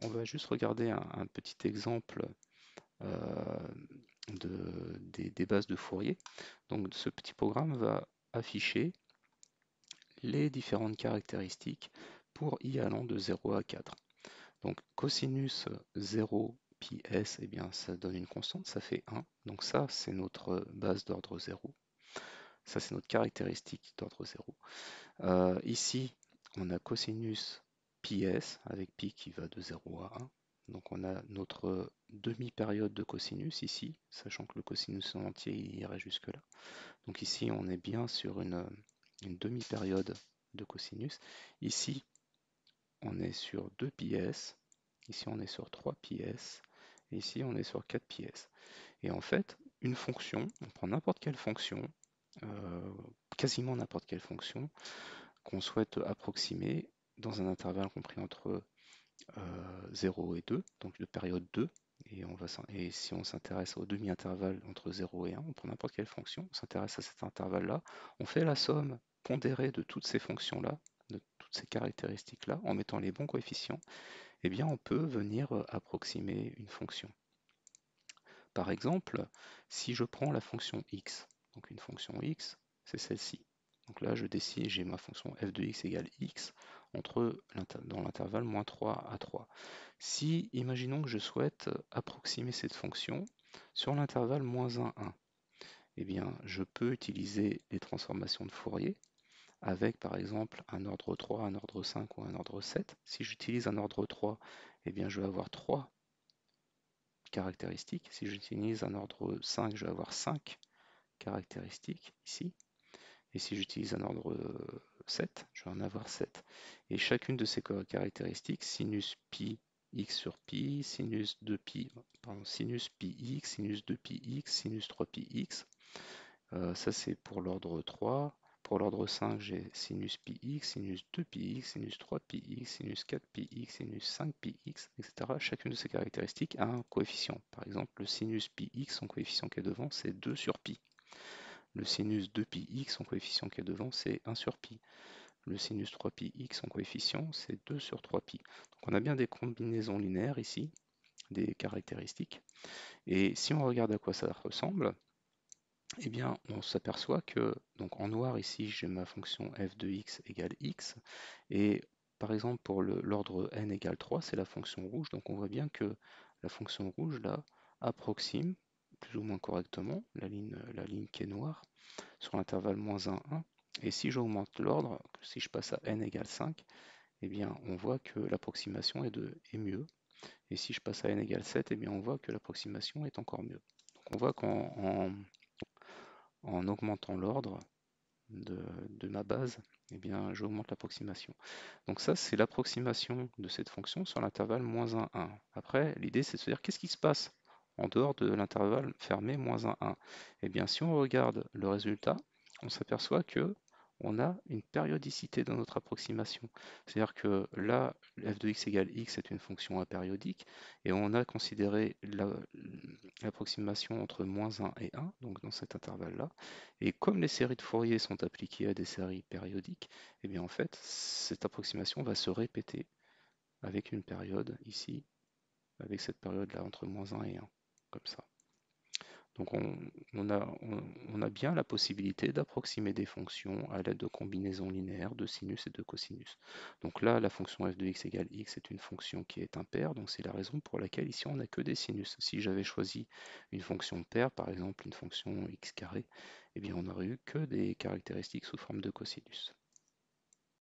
on va juste regarder un petit exemple euh, des bases de Fourier. Donc ce petit programme va afficher les différentes caractéristiques pour i allant de 0 à 4. Donc cosinus 0 pi s, eh bien ça donne une constante, ça fait 1. Donc ça, c'est notre base d'ordre 0. Ça, c'est notre caractéristique d'ordre 0. Ici, on a cosinus pi s, avec pi qui va de 0 à 1. Donc on a notre demi-période de cosinus ici, sachant que le cosinus en entier il irait jusque-là. Donc ici, on est bien sur une demi-période de cosinus. Ici, on est sur 2 pi s. Ici, on est sur 3 pi s. Et ici, on est sur 4 pi s. Et en fait, une fonction, on prend n'importe quelle fonction, quasiment n'importe quelle fonction, qu'on souhaite approximer dans un intervalle compris entre 0 et 2, donc de période 2. Et si on s'intéresse au demi-intervalle entre 0 et 1, on prend n'importe quelle fonction, on s'intéresse à cet intervalle-là, on fait la somme pondérée de toutes ces fonctions-là, de toutes ces caractéristiques-là, en mettant les bons coefficients, eh bien on peut venir approximer une fonction. Par exemple, si je prends la fonction x, donc une fonction x, c'est celle-ci. Donc là, je décide, j'ai ma fonction f de x égale x dans l'intervalle moins 3 à 3. Si, imaginons que je souhaite approximer cette fonction sur l'intervalle moins 1, 1, eh bien, je peux utiliser les transformations de Fourier avec, par exemple, un ordre 3, un ordre 5 ou un ordre 7. Si j'utilise un ordre 3, eh bien, je vais avoir 3 caractéristiques. Si j'utilise un ordre 5, je vais avoir 5 caractéristiques ici. Et si j'utilise un ordre 7, je vais en avoir 7. Et chacune de ces caractéristiques, sinus pi x sur pi, sinus 2 pi, pardon, sinus pi x, sinus 2 pi x, sinus 3 pi x. Ça c'est pour l'ordre 3. Pour l'ordre 5, j'ai sinus pi x, sinus 2 pi x, sinus 3 pi x, sinus 4 pi x, sinus 5 pi x, etc. Chacune de ces caractéristiques a un coefficient. Par exemple, le sinus pi x, son coefficient qui est devant, c'est 2 sur pi. Le sinus 2πx, son coefficient qui est devant, c'est 1 sur pi. Le sinus 3πx, son coefficient, c'est 2 sur 3π. Donc on a bien des combinaisons linéaires ici, des caractéristiques. Et si on regarde à quoi ça ressemble, eh bien on s'aperçoit que, donc en noir ici, j'ai ma fonction f de x égale x. Et par exemple pour l'ordre n égale 3, c'est la fonction rouge. Donc on voit bien que la fonction rouge là approxime plus ou moins correctement la ligne qui est noire sur l'intervalle moins 1, 1. Et si j'augmente l'ordre, si je passe à n égale 5, eh bien on voit que l'approximation est mieux. Et si je passe à n égale 7, eh bien on voit que l'approximation est encore mieux. Donc on voit qu'en augmentant l'ordre de ma base, eh bien j'augmente l'approximation. Donc ça c'est l'approximation de cette fonction sur l'intervalle moins 1, 1. Après l'idée c'est de se dire qu'est-ce qui se passe en dehors de l'intervalle fermé moins 1, 1. Eh bien si on regarde le résultat, on s'aperçoit que on a une périodicité dans notre approximation. C'est-à-dire que là, f de x égale x est une fonction apériodique, et on a considéré l'approximation entre moins 1 et 1, donc dans cet intervalle-là. Et comme les séries de Fourier sont appliquées à des séries périodiques, eh bien en fait, cette approximation va se répéter avec une période ici, avec cette période-là entre moins 1 et 1, comme ça. Donc on a bien la possibilité d'approximer des fonctions à l'aide de combinaisons linéaires de sinus et de cosinus. Donc là, la fonction f de x égale x est une fonction qui est impaire, donc c'est la raison pour laquelle ici on n'a que des sinus. Si j'avais choisi une fonction paire, par exemple une fonction x carré, eh bien on n'aurait eu que des caractéristiques sous forme de cosinus.